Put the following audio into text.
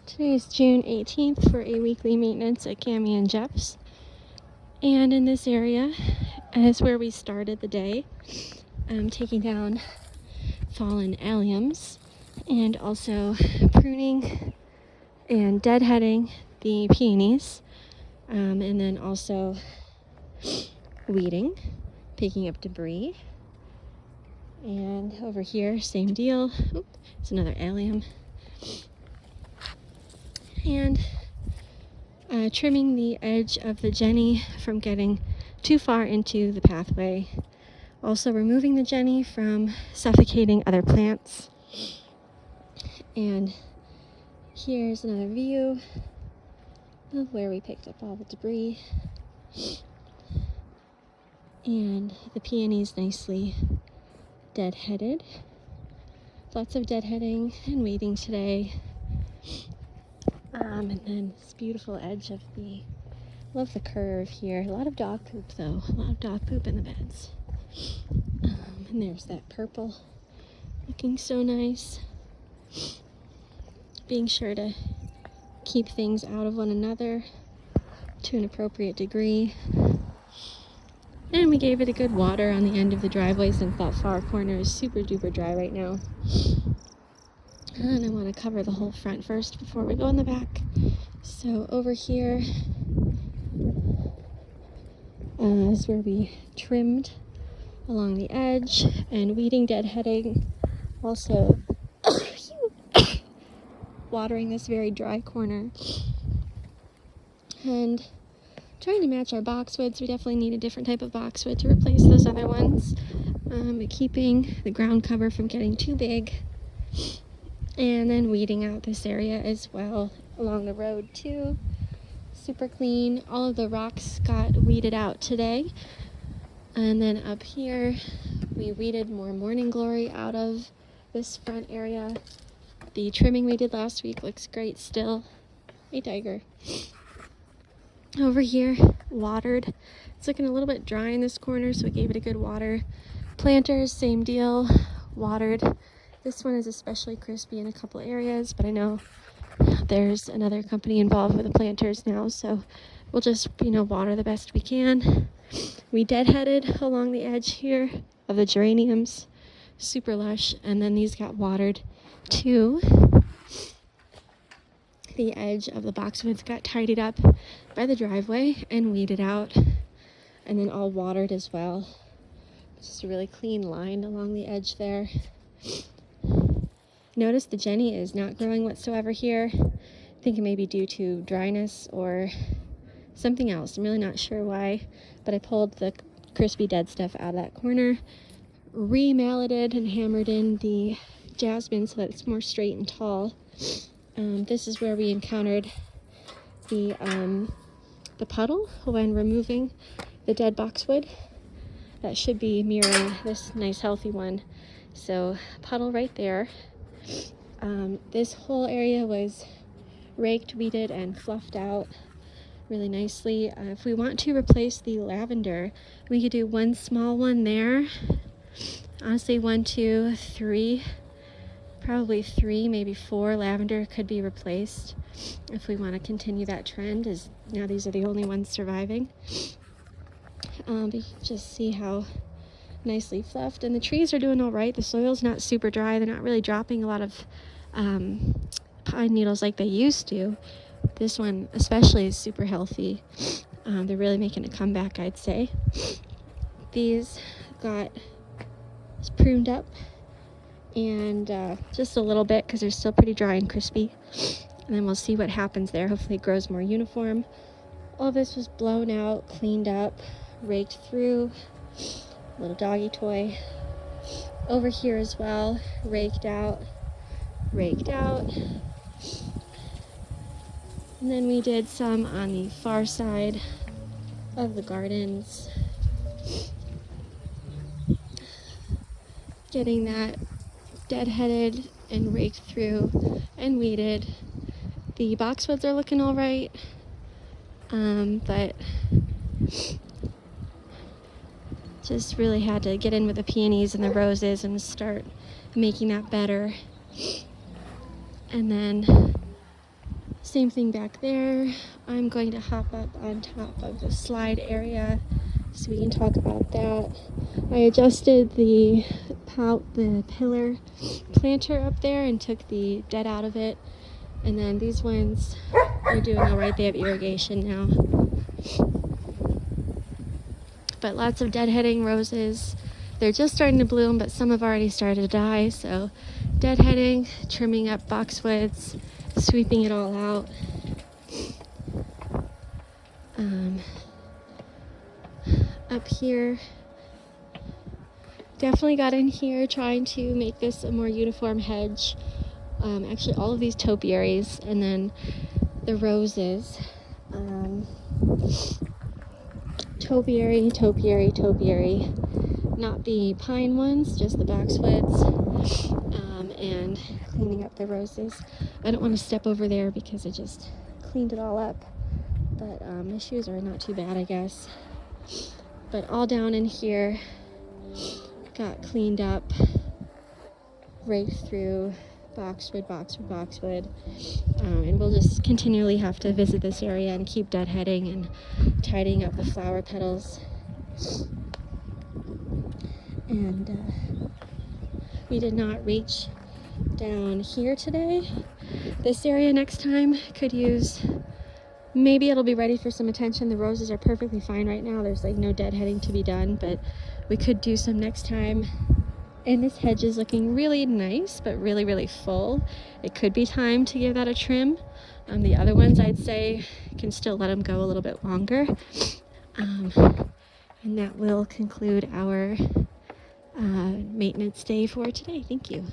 Today is June 18th for a weekly maintenance at Cammy and Jeff's. And in this area is where we started the day, taking down fallen alliums and also pruning and deadheading the peonies, and then also weeding, picking up debris. And over here, same deal. Oop, it's another allium. And trimming the edge of the Jenny from getting too far into the pathway. Also removing the Jenny from suffocating other plants. And here's another view of where we picked up all the debris. And the peonies nicely deadheaded. Lots of deadheading and weeding today. And then this beautiful edge of love the curve here. A lot of dog poop though, a lot of dog poop in the beds. And there's that purple looking so nice. Being sure to keep things out of one another to an appropriate degree. And we gave it a good water on the end of the driveway since that far corner is super duper dry right now. And I want to cover the whole front first before we go in the back. So over here is where we trimmed along the edge and weeding, deadheading. Also watering this very dry corner. And trying to match our boxwoods. We definitely need a different type of boxwood to replace those other ones. Keeping the ground cover from getting too big. And then weeding out this area as well along the road too. Super clean. All of the rocks got weeded out today. And then up here, we weeded more morning glory out of this front area. The trimming we did last week looks great still. Hey, tiger. Over here, watered. It's looking a little bit dry in this corner, so we gave it a good water. Planters, same deal, watered. This one is especially crispy in a couple areas, but I know there's another company involved with the planters now, so we'll just, water the best we can. We deadheaded along the edge here of the geraniums, super lush, and then these got watered too. The edge of the boxwoods got tidied up by the driveway and weeded out, and then all watered as well. Just a really clean line along the edge there. Notice the Jenny is not growing whatsoever here. I think it may be due to dryness or something else. I'm really not sure why, but I pulled the crispy dead stuff out of that corner, re-malleted and hammered in the jasmine so that it's more straight and tall. This is where we encountered the puddle when removing the dead boxwood. That should be mirroring this nice healthy one. So puddle right there. This whole area was raked, weeded, and fluffed out really nicely. If we want to replace the lavender, we could do one small one there. Honestly, 1, 2, 3, probably 3, maybe 4 lavender could be replaced if we want to continue that trend, as now these are the only ones surviving. But you can just see how nicely fluffed, and the trees are doing all right. The soil's not super dry. They're not really dropping a lot of pine needles like they used to. This one especially is super healthy. They're really making a comeback, I'd say. These got pruned up and just a little bit because they're still pretty dry and crispy, and then we'll see what happens there. Hopefully it grows more uniform. All this was blown out, cleaned up, raked through. Little doggy toy over here as well, raked out. And then we did some on the far side of the gardens, getting that deadheaded and raked through and weeded. The boxwoods are looking all right, but just really had to get in with the peonies and the roses and start making that better. And then Same thing back there. I'm going to hop up on top of the slide area so we can talk about that. I adjusted the pillar planter up there and took the dead out of it. And then these ones are doing all right. They have irrigation now. But lots of deadheading roses. They're just starting to bloom, but some have already started to die. So deadheading, trimming up boxwoods, sweeping it all out. Up here, definitely got in here trying to make this a more uniform hedge. Actually, all of these topiaries, and then the roses. Topiary, topiary, topiary. Not the pine ones, just the boxwoods. And cleaning up the roses. I don't want to step over there because I just cleaned it all up. But my shoes are not too bad, I guess. But all down in here got cleaned up, raked through boxwood, and we'll just continually have to visit this area and keep deadheading and tidying up the flower petals. And we did not reach down here today. This area next time could use, maybe it'll be ready for some attention. The roses are perfectly fine right now. There's like no deadheading to be done, but we could do some next time. And this hedge is looking really nice, but really, really full. It could be time to give that a trim. The other ones, I'd say, can still let them go a little bit longer. And that will conclude our maintenance day for today. Thank you.